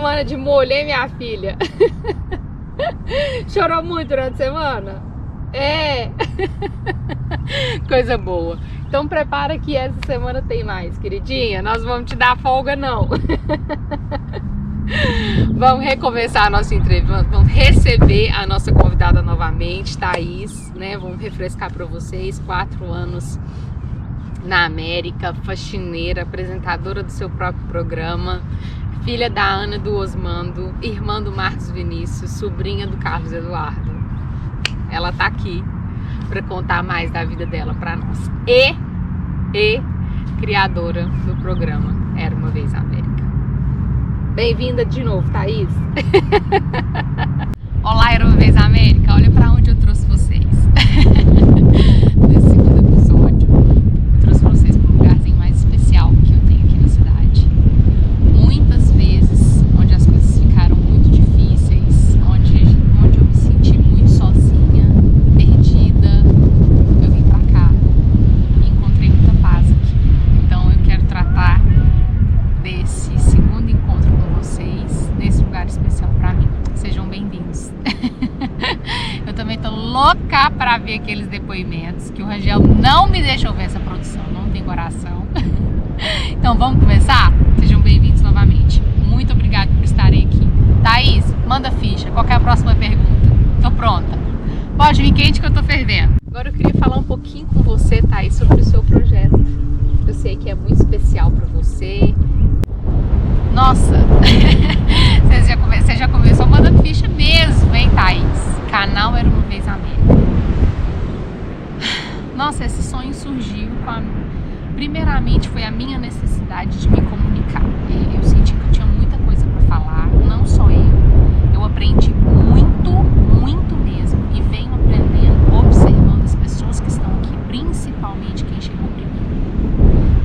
semana de molho, hein, minha filha? Chorou muito durante a semana? É. Coisa boa. Então prepara que essa semana tem mais, queridinha. Nós vamos te dar folga, não. Vamos recomeçar a nossa entrevista, vamos receber a nossa convidada novamente, Thaís, né? Vamos refrescar para vocês, 4 anos na América, faxineira, apresentadora do seu próprio programa, filha da Ana do Osmando, irmã do Marcos Vinícius, sobrinha do Carlos Eduardo. Ela tá aqui para contar mais da vida dela para nós. E criadora do programa Era Uma Vez América. Bem-vinda de novo, Thaís. Olá, Era Uma Vez América. Olha para onde eu trouxe vocês. Nesse segundo episódio, eu trouxe vocês para um lugarzinho mais especial que eu tenho aqui na cidade. Muitas vezes, onde as coisas ficaram muito difíceis, onde eu me senti muito sozinha, perdida, eu vim pra cá e encontrei muita paz aqui. Então eu quero tratar desse segundo encontro com vocês, nesse lugar especial pra mim. Sejam bem-vindos. Eu também tô louca pra ver aqueles depoimentos que o Rangel não me deixou ver essa produção, não tem coração. Então vamos começar? Sejam bem-vindos novamente. Muito obrigada por estarem aqui. Thaís, manda ficha. Qual que é a próxima pergunta? Tô pronta. Pode vir quente que eu tô fervendo. Agora eu queria falar um pouquinho com você, Thaís, sobre o seu projeto. Eu sei que é muito especial pra você. Nossa, você já começou mandando ficha mesmo, hein, Thaís? Canal Era Uma Vez América. Nossa, esse sonho surgiu primeiramente foi a minha necessidade de me comunicar. Eu senti que eu tinha muita coisa para falar, não só eu aprendi muito, muito mesmo, e venho aprendendo, observando as pessoas que estão aqui, principalmente quem chegou primeiro.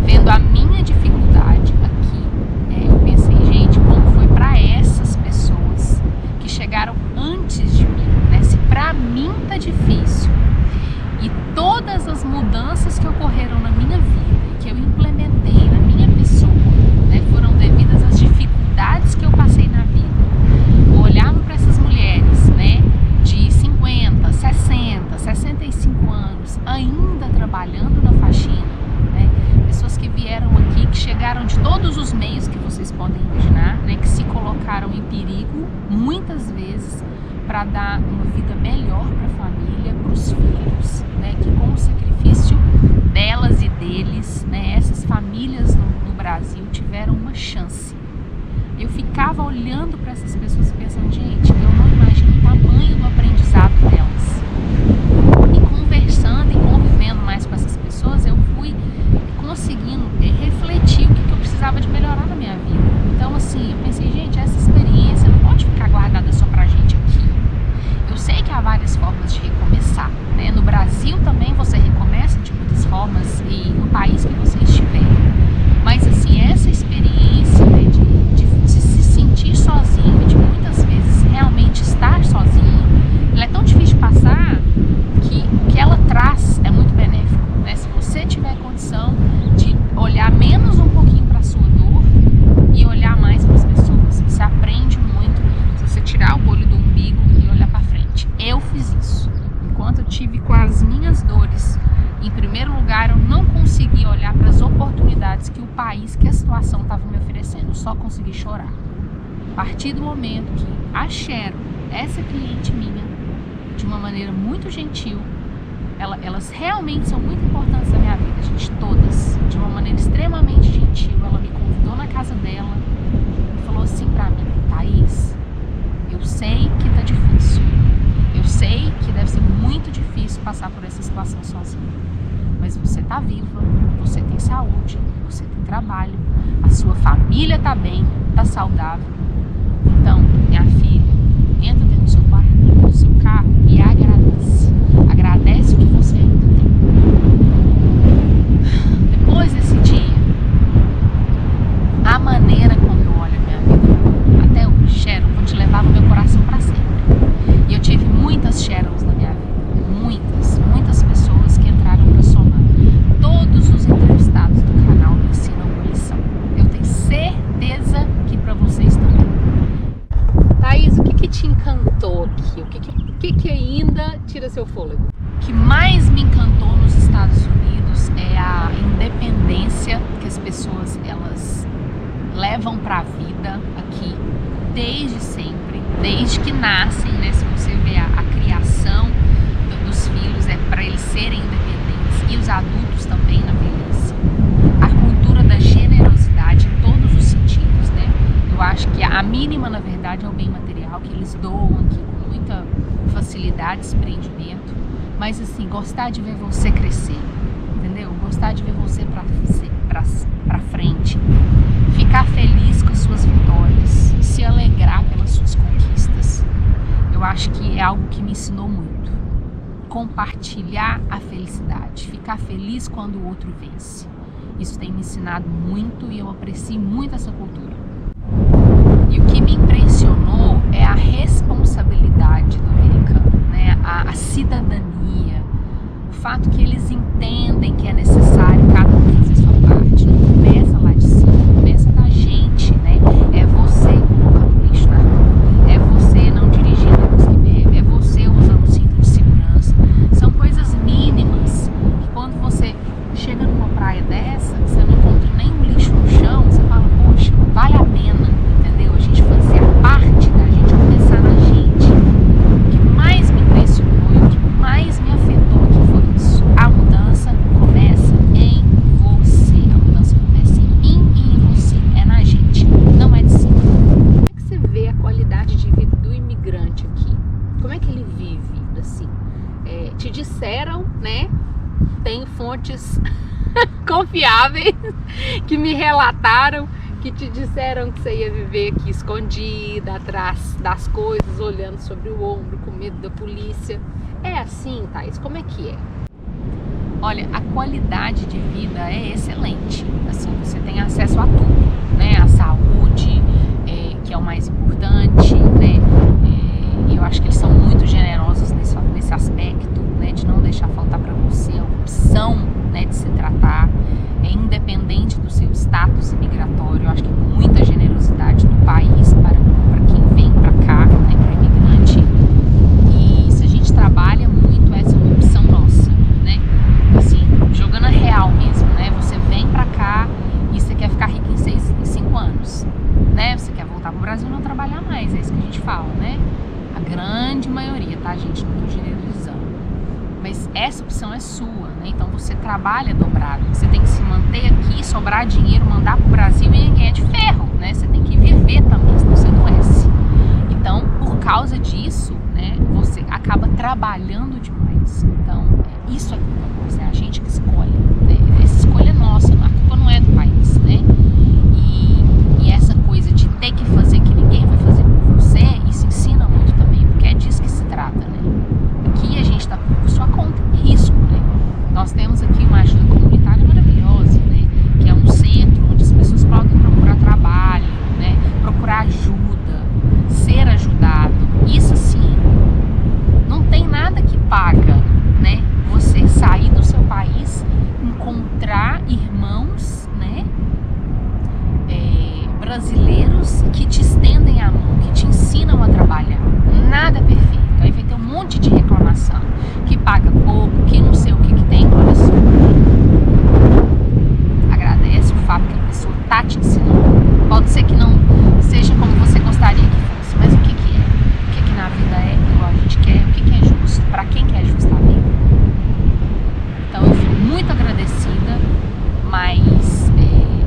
Vendo a minha dificuldade aqui, eu pensei, gente, como foi para essas pessoas que chegaram antes de mim, né? Se para mim tá difícil, e todas as mudanças que ocorreram na minha vida, que eu implementei na minha pessoa, né, foram devidas às dificuldades que eu passei na vida. Eu olhava para essas mulheres, né, de 50, 60, 65 anos, ainda trabalhando na faxina, né, pessoas que vieram aqui, que chegaram de todos os meios que vocês podem imaginar, né, que se colocaram em perigo muitas vezes para dar uma vida melhor para a família, para os filhos, né, que com o sacrifício delas e deles, né, essas famílias no Brasil tiveram uma chance. Eu ficava olhando para essas pessoas e pensando, gente, eu não imagino o tamanho do aprendizado delas. E conversando e convivendo mais com essas pessoas, eu fui conseguindo refletir o que eu precisava de melhorar na minha vida. Então, assim, eu pensei, gente, essa experiência não pode ficar guardada só pra gente aqui. Eu sei que há várias formas de recomeçar, né? No Brasil também você recomeça de muitas formas, e no país que você estiver. Mas, assim, essa experiência, né, de se sentir sozinho, de muitas vezes realmente estar sozinho, ela é tão difícil de passar que o que ela traz é muito benéfico, né? Se você tiver condição de olhar menos um pouquinho para a sua dor e olhar mais para as pessoas, você aprende muito se você tirar o olho do umbigo e olhar para frente. Eu fiz isso. Enquanto eu tive com as minhas dores, em primeiro lugar, eu não consegui olhar para as oportunidades que o país, que a situação estava me oferecendo. Eu só consegui chorar. A partir do momento que a Cheryl, essa cliente minha, de uma maneira muito gentil, elas realmente são muito importantes na minha vida, gente, todas, de uma maneira extremamente gentil, ela me convidou na casa dela e falou assim pra mim, Thaís, eu sei que tá difícil, eu sei que deve ser muito difícil passar por essa situação sozinha, mas você tá viva, você tem saúde, você tem trabalho, a sua família tá bem, tá saudável. Então, minha filha, entra dentro do seu quarto, do seu carro e agradece. Agradece o que você ainda tem. Depois desse dia, a maneira como eu olho a minha vida, até hoje, Cheryl, vou te levar no meu coração para sempre. E eu tive muitas Cheryls na minha vida, muitas pessoas que entraram para somar. Todos os entrevistados do canal me ensinam uma lição. Eu tenho certeza que para vocês também. levam para a vida aqui desde sempre, desde que nascem, né? Se você vê a criação dos filhos é para eles serem independentes, e os adultos também na velhice. A cultura da generosidade em todos os sentidos, né? Eu acho que a mínima, na verdade, é o bem material, que eles doam aqui com muita facilidade, desprendimento. Mas assim, gostar de ver você crescer, entendeu? Gostar de ver você pra frente, ficar feliz com as suas vitórias, se alegrar pelas suas conquistas. Eu acho que é algo que me ensinou muito. Compartilhar a felicidade, ficar feliz quando o outro vence. Isso tem me ensinado muito e eu aprecio muito essa cultura. E o que me impressionou é a responsabilidade do americano, né? A cidadania, o fato que eles entendem que é necessário cada um fazer sua parte. Não começa lá de cima, começa da gente, né? É você colocando lixo na rua, é você não dirigindo depois que bebe, é você usando cinto de segurança. São coisas mínimas que quando você chega numa praia dessa, você não encontra nenhum lixo no chão, você fala, poxa, vale a pena, entendeu? A gente fazer a parte da gente, começar na gente. O que mais me impressionou e o que mais me afetou aqui foi isso. A mudança começa em você. A mudança começa em mim e em você. É na gente, não é de cima. Como é que você vê a qualidade de vida do imigrante aqui? Como é que ele vive, assim? Te disseram, né? Tem fontes confiáveis que me relataram, que te disseram que você ia viver aqui escondida, atrás das coisas, olhando sobre o ombro, com medo da polícia. É assim, Thaís? Como é que é? Olha, a qualidade de vida é excelente. Assim, você tem acesso a tudo, né? A saúde, que é o mais importante, né? Eu acho que eles são muito generosos nesse aspecto, né? De não deixar faltar para você a opção, né, de se tratar. É independente do seu status imigratório. Eu acho que muita generosidade do país para quem vem para cá, né, para o imigrante. E se a gente trabalha muito, essa é uma opção nossa, né? Assim, jogando a real mesmo, né? Você vem para cá e você quer ficar rico em 5 anos, né? Você quer voltar pro Brasil e não trabalhar mais, é isso que a gente fala, né? A grande maioria, tá, gente? Não tô generalizando. Mas essa opção é sua, né? Então você trabalha dobrado. Você tem que se manter aqui, sobrar dinheiro, mandar pro Brasil e ninguém é de ferro, né? Você tem que viver também, senão você adoece. Então, por causa disso, né, você acaba trabalhando demais. Então, isso é culpa nossa, é a gente que escolhe, né? Essa escolha é nossa, a culpa não é do país, né? E essa coisa de ter que fazer que ninguém vai fazer por você, isso ensina muito também, porque é disso que se trata, né? Aqui a gente está por sua conta, risco, né? Nós temos aqui uma ajuda comunitária maravilhosa, né? Que é um centro onde as pessoas podem procurar trabalho, né? Procurar ajuda, ser ajudado. Isso sim, não tem nada que paga, né? Você sair do seu país, encontrar irmãos, né? Brasileiros que te estendem a mão, que te ensinam a trabalhar. Nada é perfeito. Aí vai ter um monte de reclamação, que paga pouco, que não sei o que tem. Olha só, agradece o fato que a pessoa tá te ensinando. Pode ser que não seja como você gostaria que fosse, mas o que é? O que na vida é igual a gente quer? O que é justo? Para quem que é justo a vida? Então eu fico muito agradecida, mas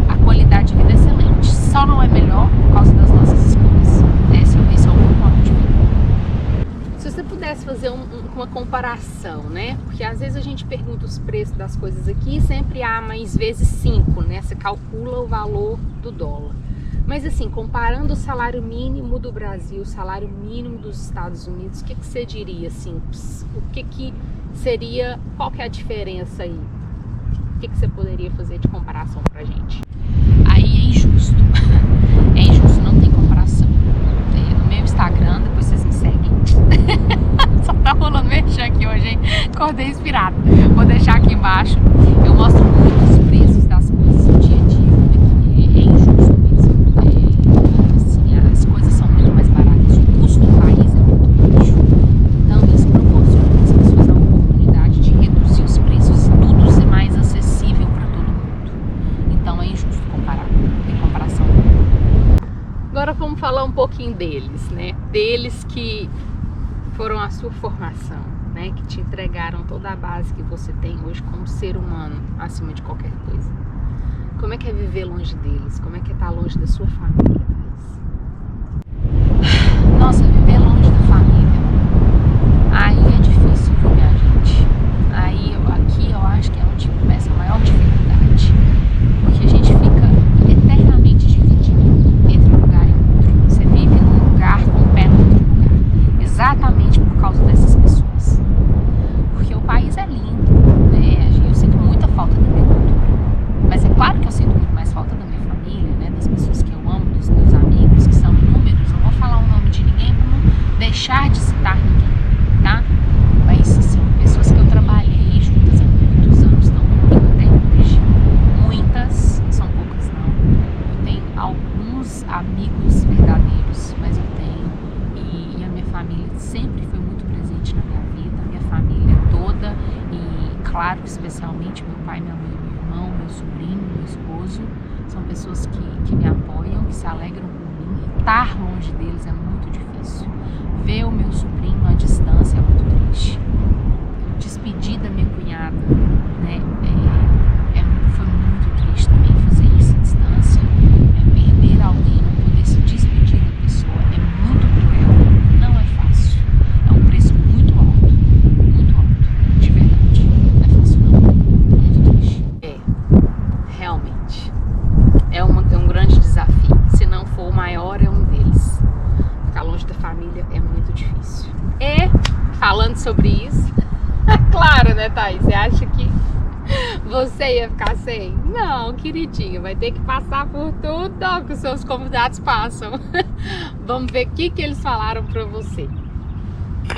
a qualidade de vida é excelente. Só não é melhor por causa das nossas escolhas. Esse é o meu ponto de vista. Se você pudesse fazer uma comparação, né? Porque às vezes a gente pergunta os preços das coisas aqui e sempre mais vezes 5, né? Você calcula o valor do dólar. Mas assim, comparando o salário mínimo do Brasil, o salário mínimo dos Estados Unidos, o que você diria assim? O que seria, qual que é a diferença aí? O que você poderia fazer de comparação pra gente? Aí é injusto. É injusto, não tem comparação. No meu Instagram, depois vocês me seguem. Só tá rolando mexer aqui hoje, hein? Acordei inspirado. Vou deixar aqui embaixo. Eu mostro muito os preços das coisas do dia a dia. É injusto mesmo. Assim, as coisas são muito mais baratas. O custo do país é muito baixo. Então isso proporciona às pessoas a oportunidade de reduzir os preços, tudo ser mais acessível para todo mundo. Então é injusto comparar. Não tem comparação. pouquinho deles, né? Deles que foram a sua formação, né? Que te entregaram toda a base que você tem hoje como ser humano, acima de qualquer coisa. Como é que é viver longe deles? Como é que é estar longe da sua família, Thaís? Nossa, viver longe da família, aí é difícil, viu, minha gente? Aqui eu acho que é onde começa a maior dificuldade, porque a gente fica eternamente dividido entre um lugar e outro. Você vive num lugar com o pé no outro lugar, exatamente por causa dessas pessoas. Porque o país é lindo, né? Eu sinto muita falta da minha cultura, mas é claro que eu sinto muito mais falta da minha família, né? Das pessoas que eu amo, dos meus amigos, que são inúmeros. Não vou falar o nome de ninguém para não deixar de citar ninguém, tá? Mas, assim, pessoas que eu trabalhei juntas há muitos anos estão comigo até hoje. Muitas, são poucas não. Eu tenho alguns amigos verdadeiros, mas eu tenho. E a minha família sempre foi muito presente na minha vida, a minha família toda. E, claro, especialmente meu pai, minha mãe, meu irmão, meu sobrinho, meu esposo. São pessoas que me apoiam, que se alegram por mim. Estar longe deles é muito difícil. Ver o meu sobrinho à distância é muito triste. Despedir da minha cunhada, né? Foi muito triste também fazer isso à distância. Perder alguém, não poder se despedir da pessoa é muito cruel. Não é fácil. É um preço muito alto. Muito alto. De verdade. Não é fácil não. É muito triste. Realmente. É um grande desafio. Se não for o maior, é um deles. Ficar longe da família é muito difícil. E, falando sobre isso, claro, né, Thaís? Você acha que você ia ficar sem? Não, queridinha, vai ter que passar por tudo que os seus convidados passam. Vamos ver o que eles falaram pra você.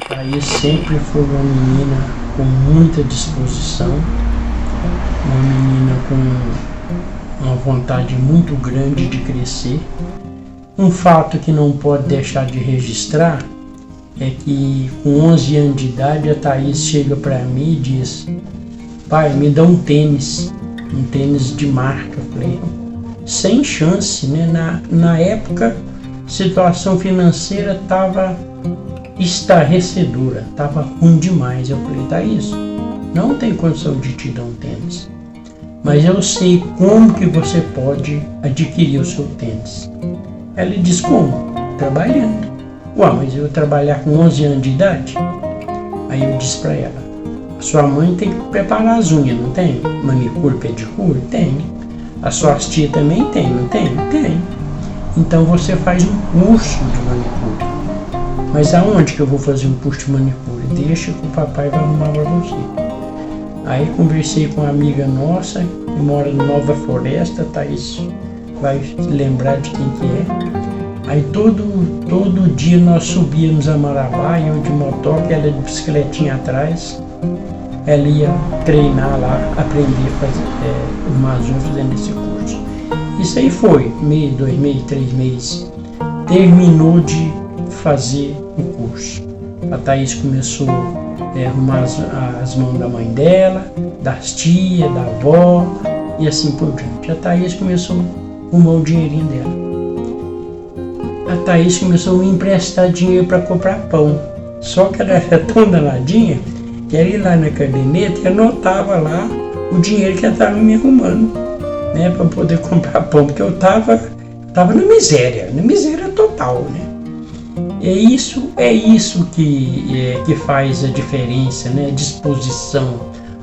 Thaís sempre foi uma menina com muita disposição, uma menina com uma vontade muito grande de crescer. Um fato que não pode deixar de registrar é que com 11 anos de idade a Thaís chega para mim e diz: pai, me dá um tênis de marca. Eu falei, sem chance, né? Na época a situação financeira estava estarrecedora, estava ruim demais. Eu falei, Thaís, não tem condição de te dar um tênis, mas eu sei como que você pode adquirir o seu tênis. Ela disse, como? Trabalhando. Ué, mas eu trabalhar com 11 anos de idade? Aí eu disse pra ela, a sua mãe tem que preparar as unhas, não tem? Manicure, pedicure? Tem. As suas tias também tem, não tem? Tem. Então você faz um curso de manicure. Mas aonde que eu vou fazer um curso de manicure? Deixa que o papai vai arrumar pra você. Aí conversei com uma amiga nossa, que mora em Nova Floresta, Thaís vai lembrar de quem que é. Aí todo dia nós subíamos a Marabá, eu de motoca, ela de bicicletinha atrás. Ela ia treinar lá, aprender a fazer umas unhas fazendo esse curso. Isso aí foi, mês, 2 meses, 3 meses. Terminou de fazer o curso. A Thaís começou a arrumar as mãos da mãe dela, das tias, da avó e assim por diante. A Thaís começou a arrumar o dinheirinho dela. A Thaís começou a me emprestar dinheiro para comprar pão. Só que ela era tão danadinha que ela ia lá na caderneta e anotava lá o dinheiro que ela estava me arrumando, né, para poder comprar pão, porque eu estava na miséria total, né. É isso que faz a diferença, né, a disposição,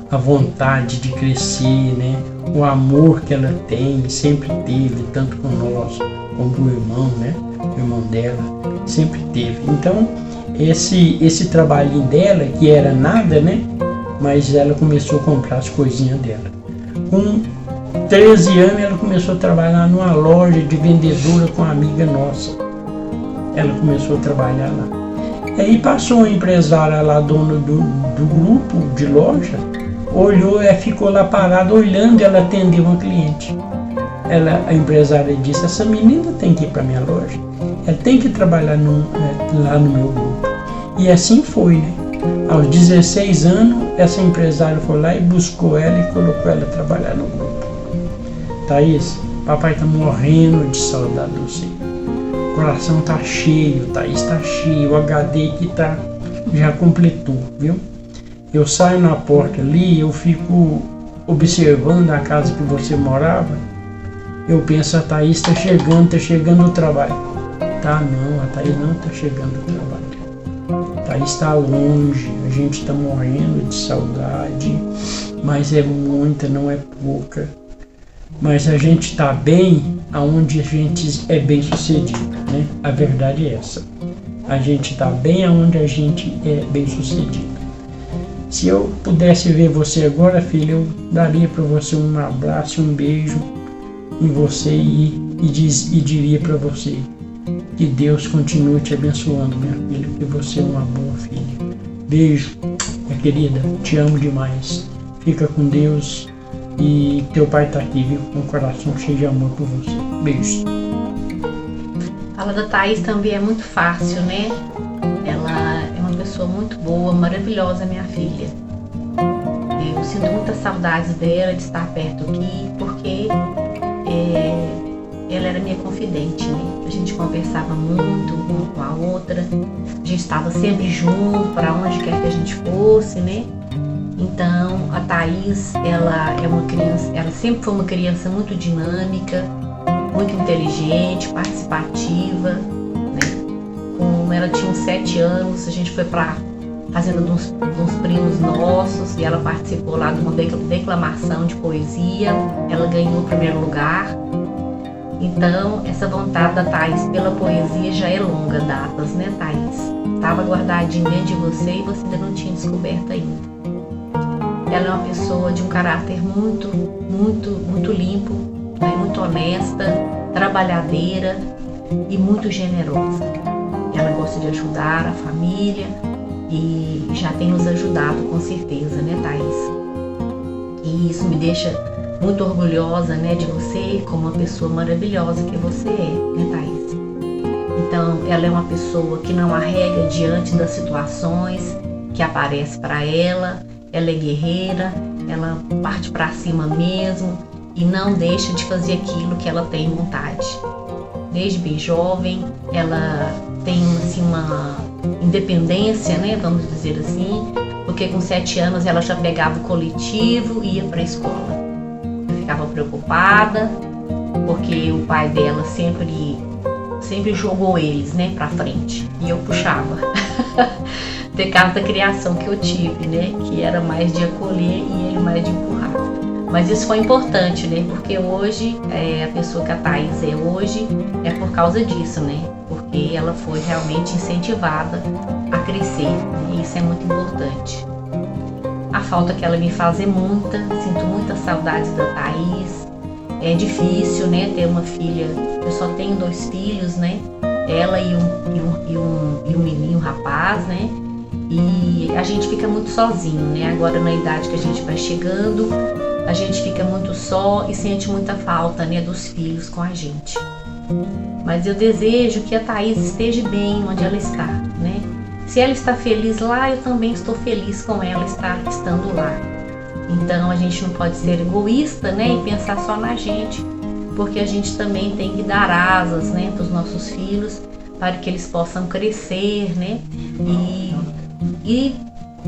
a vontade de crescer, né, o amor que ela tem, sempre teve, tanto com nós como com o irmão, né, o irmão dela, sempre teve. Então, esse trabalhinho dela, que era nada, né, mas ela começou a comprar as coisinhas dela. Com 13 anos, ela começou a trabalhar numa loja de vendedora com uma amiga nossa. Ela começou a trabalhar lá. Aí passou uma empresária lá, dona do grupo de loja, olhou, ficou lá parada olhando ela atender uma cliente. A empresária disse, essa menina tem que ir para minha loja, ela tem que trabalhar lá no meu grupo. E assim foi, né? Aos 16 anos, essa empresária foi lá e buscou ela e colocou ela a trabalhar no grupo. Thaís, papai está morrendo de saudade de você. O coração tá cheio, Thaís, tá cheio. O HD aqui já completou, viu? Eu saio na porta ali, eu fico observando a casa que você morava. Eu penso, a Thaís tá chegando o trabalho. Tá não, a Thaís não tá chegando o trabalho. A Thaís está longe, a gente está morrendo de saudade, mas é muita, não é pouca. Mas a gente está bem aonde a gente é bem sucedido, né? A verdade é essa. A gente está bem aonde a gente é bem sucedido. Se eu pudesse ver você agora, filha, eu daria para você um abraço, um beijo em você e diria para você que Deus continue te abençoando, minha filha, que você é uma boa filha. Beijo, minha querida, te amo demais. Fica com Deus e teu pai tá aqui, viu? Com o coração cheio de amor por você. Beijo. Fala da Thaís também é muito fácil, né? Ela é uma pessoa muito boa, maravilhosa, minha filha. Eu sinto muita saudade dela, de estar perto aqui, porque ela era minha confidente, né? A gente conversava muito uma com a outra, a gente estava sempre junto, para onde quer que a gente fosse, né? Então, a Thaís, ela é uma criança, ela sempre foi uma criança muito dinâmica, muito inteligente, participativa, né? Como ela tinha uns 7 anos, a gente foi para a fazenda de uns primos nossos e ela participou lá de uma declamação de poesia, ela ganhou o primeiro lugar. Então, essa vontade da Thaís pela poesia já é longa datas, né, Thaís? Estava guardadinha dentro de você e você ainda não tinha descoberto ainda. Ela é uma pessoa de um caráter muito, muito, muito limpo, né, muito honesta, trabalhadeira e muito generosa. Ela gosta de ajudar a família e já tem nos ajudado com certeza, né, Thaís? E isso me deixa muito orgulhosa, né, de você, como uma pessoa maravilhosa que você é, né, Thaís? Então, ela é uma pessoa que não arrega diante das situações que aparecem para ela. Ela é guerreira, ela parte para cima mesmo e não deixa de fazer aquilo que ela tem vontade. Desde bem jovem, ela tem assim, uma independência, né, vamos dizer assim, porque com 7 anos ela já pegava o coletivo e ia para a escola. Ficava preocupada porque o pai dela sempre jogou eles, né, para frente e eu puxava. Por causa da criação que eu tive, né, que era mais de acolher e ele mais de empurrar. Mas isso foi importante, né, porque hoje a pessoa que a Thaís é hoje é por causa disso, né, porque ela foi realmente incentivada a crescer, né, e isso é muito importante. A falta que ela me faz é muita, sinto muita saudade da Thaís. É difícil, né, ter uma filha. Eu só tenho 2 filhos, né, ela e um menino, um rapaz, né, e a gente fica muito sozinho, né, agora na idade que a gente vai chegando, a gente fica muito só e sente muita falta, né, dos filhos com a gente. Mas eu desejo que a Thaís esteja bem onde ela está, né. Se ela está feliz lá, eu também estou feliz com ela estando lá. Então a gente não pode ser egoísta, né, e pensar só na gente, porque a gente também tem que dar asas, né, para os nossos filhos, para que eles possam crescer, né, e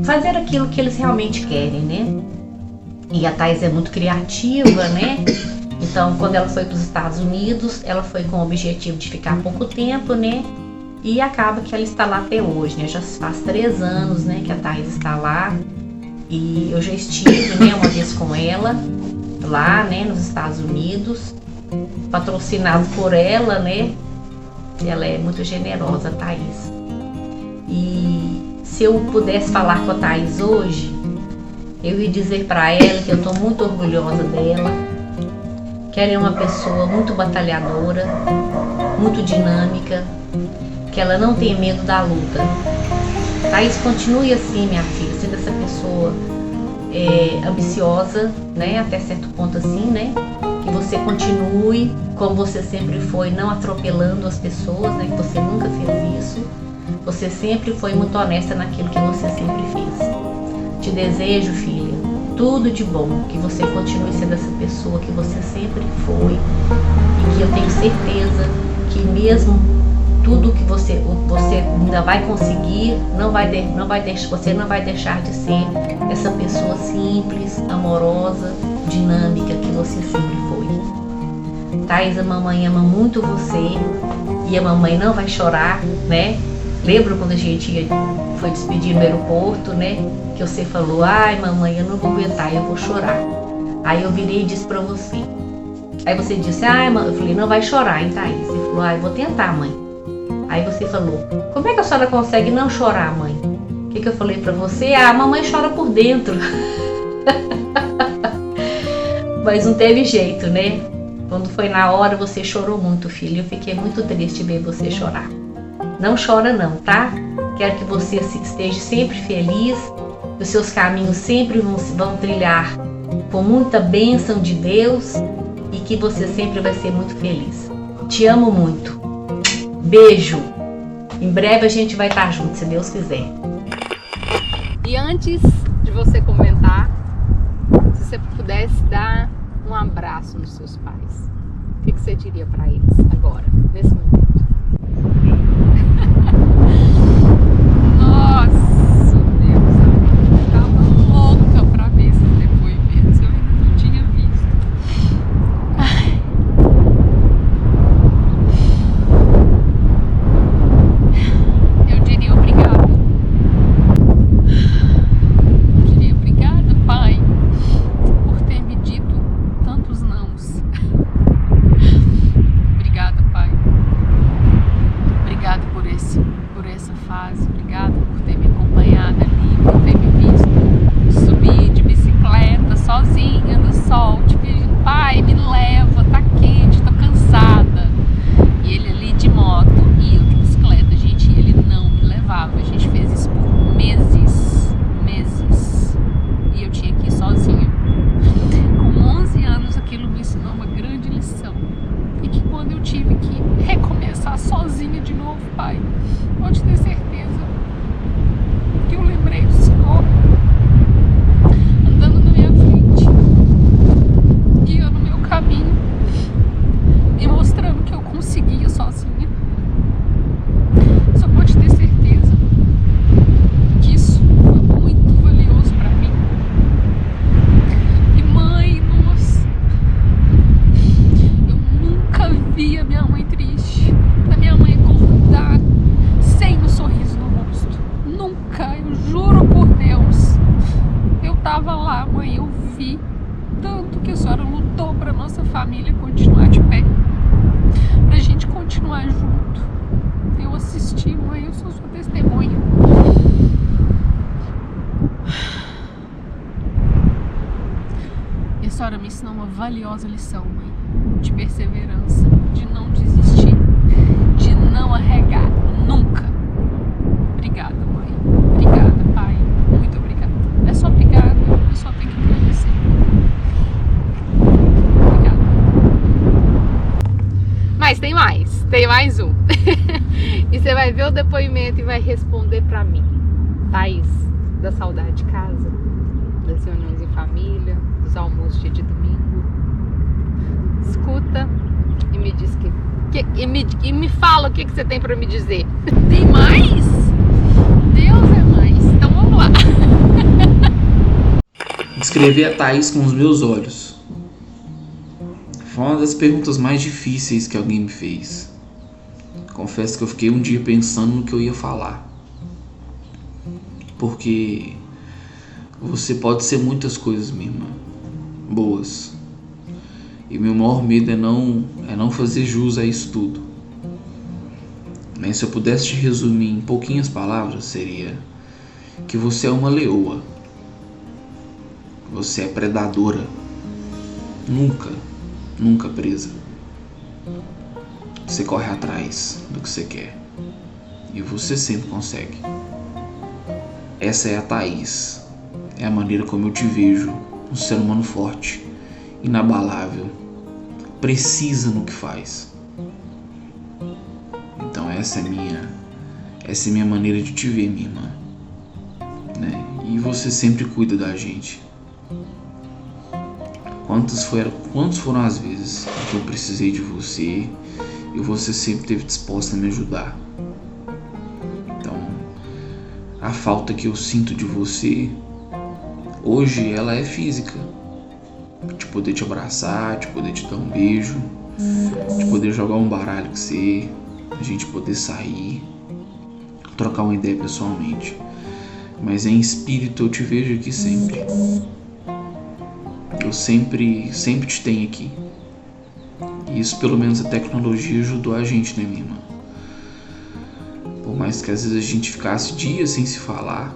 fazer aquilo que eles realmente querem, né. E a Thaís é muito criativa, né. Então quando ela foi para os Estados Unidos, ela foi com o objetivo de ficar pouco tempo, né. E acaba que ela está lá até hoje, né? Já faz 3 anos, né, que a Thaís está lá. E eu já estive, né, uma vez com ela lá, né, nos Estados Unidos, patrocinado por ela, né? Ela é muito generosa, a Thaís. E se eu pudesse falar com a Thaís hoje, eu ia dizer para ela que eu estou muito orgulhosa dela, que ela é uma pessoa muito batalhadora, muito dinâmica, que ela não tem medo da luta. Thaís, continue assim, minha filha, sendo essa pessoa ambiciosa, né, até certo ponto assim, né, que você continue como você sempre foi, não atropelando as pessoas, né, que você nunca fez isso, você sempre foi muito honesta naquilo que você sempre fez. Te desejo, filha, tudo de bom, que você continue sendo essa pessoa que você sempre foi e que eu tenho certeza que mesmo tudo que você ainda vai conseguir, você não vai deixar de ser essa pessoa simples, amorosa, dinâmica que você sempre foi. Thaís, a mamãe ama muito você e a mamãe não vai chorar, né? Lembra quando a gente foi despedir no aeroporto, né? Que você falou, ai mamãe, eu não vou aguentar, eu vou chorar. Aí eu virei e disse pra você. Aí você disse, ai mãe, eu falei, não vai chorar, hein, Thaís? Você falou, ai, vou tentar, mãe. Aí você falou, como é que a senhora consegue não chorar, mãe? O que eu falei pra você? Ah, a mamãe chora por dentro. Mas não teve jeito, né? Quando foi na hora, você chorou muito, filho. Eu fiquei muito triste de ver você chorar. Não chora não, tá? Quero que você esteja sempre feliz, que os seus caminhos sempre vão trilhar com muita bênção de Deus e que você sempre vai ser muito feliz. Te amo muito. Beijo. Em breve a gente vai estar junto, se Deus quiser. E antes de você comentar, se você pudesse dar um abraço nos seus pais, o que você diria para eles agora, nesse momento? Nossa, Deus, eu tava louca pra ver esses depoimentos, eu ainda não tinha visto. Ai. Eu diria obrigado. Eu diria obrigado, pai, por ter me dito tantos nãos. Obrigado, pai. Obrigado por essa fase. Obrigado por ter me acompanhado ali, por ter me visto subir de bicicleta sozinha no sol, te pedindo, pai, me leva, tá quente, tô cansada. E ele ali de moto e eu de bicicleta, gente, e ele não me levava. A gente fez isso por meses. E eu tinha que ir sozinha. Com 11 anos aquilo me ensinou uma grande lição. E que quando eu tive que recomeçar sozinha de novo, pai, pode ter certeza que eu lembrei do Senhor andando na minha frente, guiando o meu caminho e mostrando que eu conseguia sozinha. Só pode ter certeza que isso foi muito valioso pra mim. E mãe, nossa, eu nunca vi a minha mãe triste, a minha mãe acordar sem um sorriso no rosto. Nunca, eu juro por Deus. Eu tava lá, mãe, eu vi tanto que a senhora lutou pra nossa família continuar de pé, pra gente continuar junto. Eu assisti, mãe, eu sou sua testemunha. E a senhora me ensinou uma valiosa lição, mãe, de perseverança, de não desistir, de não arregar, nunca. Obrigada, mãe. Obrigada, pai. Muito obrigada. É só obrigada, eu só tenho que agradecer. Obrigada. Mas tem mais um. E você vai ver o depoimento e vai responder pra mim. Thaís, da saudade de casa, das reuniões em família, dos almoços de domingo. Escuta e me diz e me fala o que você tem pra me dizer. Tem mais? Deus é mais. Então vamos lá. Descrever a Thaís com os meus olhos foi uma das perguntas mais difíceis que alguém me fez. Confesso que eu fiquei um dia pensando no que eu ia falar, porque você pode ser muitas coisas, minha irmã, boas, e meu maior medo é não fazer jus a isso tudo. Mas se eu pudesse te resumir em pouquinhas palavras, seria que você é uma leoa. Você é predadora. Nunca presa. Você corre atrás do que você quer. E você sempre consegue. Essa é a Thaís. É a maneira como eu te vejo. Um ser humano forte, inabalável, precisa no que faz. Então essa é minha maneira de te ver, minha irmã, né? E você sempre cuida da gente. Quantas foram as vezes que eu precisei de você, e você sempre esteve disposta a me ajudar. Então, a falta que eu sinto de você hoje, ela é física. De poder te abraçar, de poder te dar um beijo, de poder jogar um baralho com você, a gente poder sair, trocar uma ideia pessoalmente. Mas em espírito eu te vejo aqui sempre. Eu sempre te tenho aqui. E isso, pelo menos, a tecnologia ajudou a gente, né, minha irmã? Por mais que às vezes a gente ficasse dias sem se falar,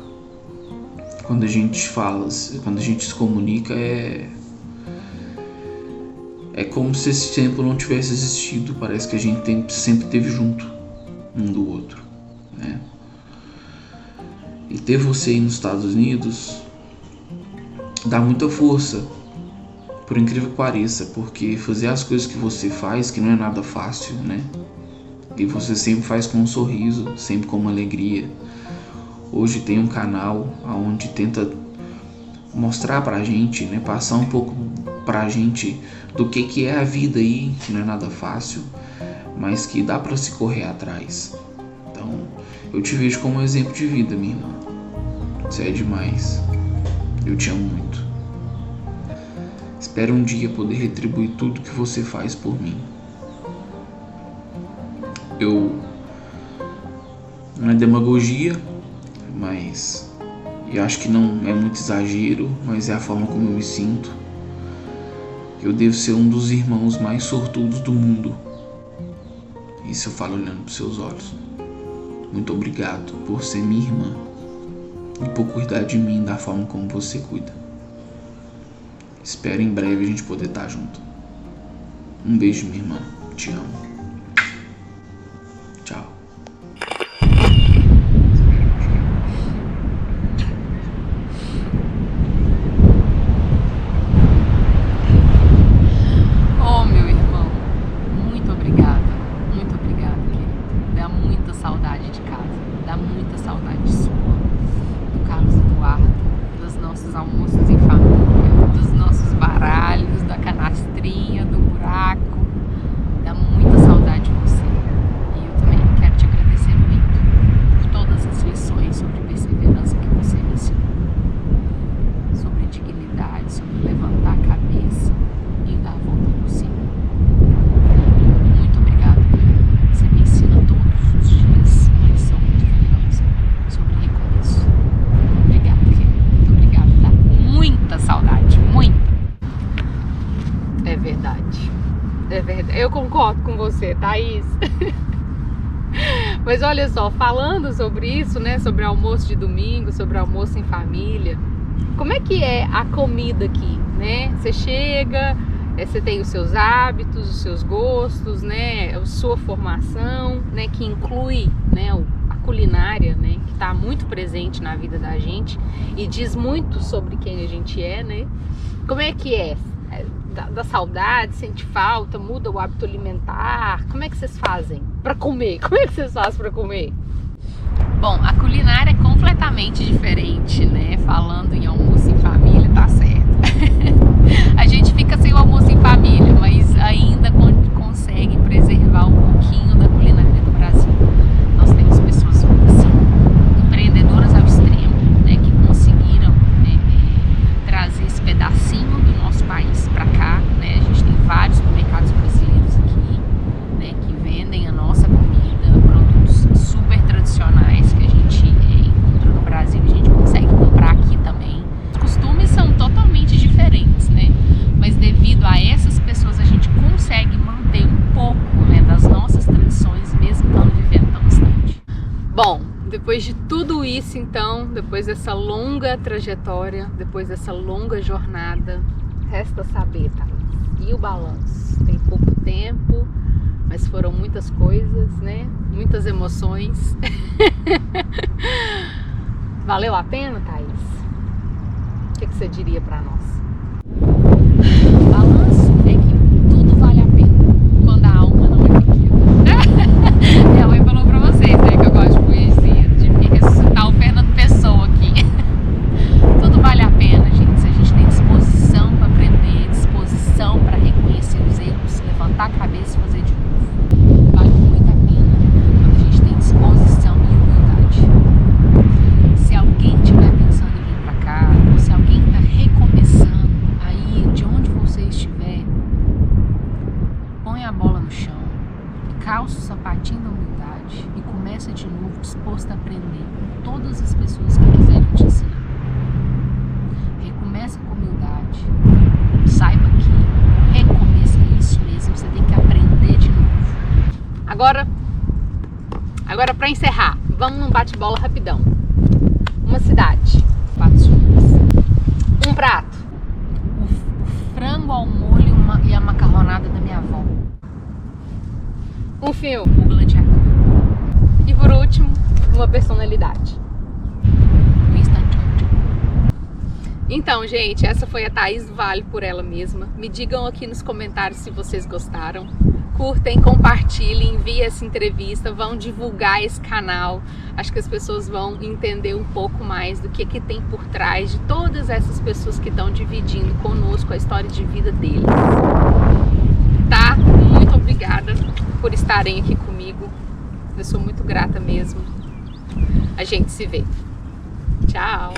quando a gente fala, quando a gente se comunica, é como se esse tempo não tivesse existido. Parece que a gente sempre esteve junto um do outro, né? E ter você aí nos Estados Unidos dá muita força, por incrível que pareça, porque fazer as coisas que você faz, que não é nada fácil, né? E você sempre faz com um sorriso, sempre com uma alegria. Hoje tem um canal onde tenta mostrar pra gente, né? Passar um pouco pra gente do que é a vida aí, que não é nada fácil, mas que dá pra se correr atrás. Então, eu te vejo como um exemplo de vida, minha irmã. Você é demais. Eu te amo muito. Espero um dia poder retribuir tudo que você faz por mim. Não é demagogia, mas eu acho que não é muito exagero, mas é a forma como eu me sinto. Eu devo ser um dos irmãos mais sortudos do mundo. Isso eu falo olhando para seus olhos. Muito obrigado por ser minha irmã e por cuidar de mim da forma como você cuida. Espero em breve a gente poder estar junto. Um beijo, minha irmã. Te amo. Tchau. Oh, meu irmão, muito obrigada, querido. Dá muita saudade de casa, dá muita saudade sua, do Carlos Eduardo, dos nossos almoços em família, dos nossos baralhos, da canastrinha, do buraco. Dá muita saudade de você. E eu também quero te agradecer muito por todas as lições sobre perseverança que você me ensinou, sobre dignidade, sobre levantar a cabeça e dar a volta por cima. Muito obrigada. Você me ensina todos os dias uma lição muito valiosa sobre recomeço. Obrigada, querido. Muito obrigada. Dá muita saudade, muita. É verdade. É verdade. Eu concordo com você, Thaís. Mas olha só, falando sobre isso, né? Sobre almoço de domingo, sobre almoço em família. Como é que é a comida aqui, né? Você chega, você tem os seus hábitos, os seus gostos, né? A sua formação, né? Que inclui, né? A culinária, né? Que está muito presente na vida da gente e diz muito sobre quem a gente é, né? Como é que é? Da saudade, sente falta, muda o hábito alimentar? Como é que vocês fazem para comer? Como é que vocês fazem para comer? Bom, a culinária é completamente diferente, né? Falando em almoço em família, tá certo. A gente fica sem o almoço em família, mas ainda consegue preservar um pouquinho da culinária do Brasil. Nós temos pessoas assim, empreendedoras ao extremo, né? Que conseguiram, né, trazer esse pedacinho do nosso país para cá, né? A gente tem vários supermercados brasileiros aqui, né? Que vendem a nossa comida, produtos super tradicionais que a gente encontra no Brasil, a gente consegue comprar aqui também. Os costumes são totalmente diferentes, né? Mas devido a essas pessoas a gente consegue manter um pouco, né, das nossas tradições, mesmo não vivendo tão distante. Bom, depois de tudo isso, então, depois dessa longa trajetória, depois dessa longa jornada, resta saber, tá? E o balanço? Tem pouco tempo, mas foram muitas coisas, né? Muitas emoções. Valeu a pena, Thaís? O que você diria pra nós? O balanço é que tudo vale a pena quando a alma não é pequena. Minha mãe falou pra vocês, né, que eu gosto de poesia, de ressuscitar o Fernando Pessoa aqui. Tudo vale a pena, gente, se a gente tem disposição pra aprender, disposição pra reconhecer os erros, levantar a cabeça e fazer de novo. disposta a aprender com todas as pessoas que quiserem te ensinar. Recomeça com humildade. Saiba que recomeça é isso mesmo, você tem que aprender de novo. Agora para encerrar, vamos num bate-bola rapidão. Uma cidade, 4 suas. Um prato, o frango ao molho e a macarronada da minha avó. Um filme, o Gladiador. E por último, uma personalidade. Winston Churchill. Então, gente, essa foi a Thaís Vale por ela mesma. Me digam aqui nos comentários se vocês gostaram. Curtem, compartilhem, enviem essa entrevista, vão divulgar esse canal. Acho que as pessoas vão entender um pouco mais do que tem por trás de todas essas pessoas que estão dividindo conosco a história de vida deles. Tá? Muito obrigada por estarem aqui comigo. Eu sou muito grata mesmo. A gente se vê. Tchau!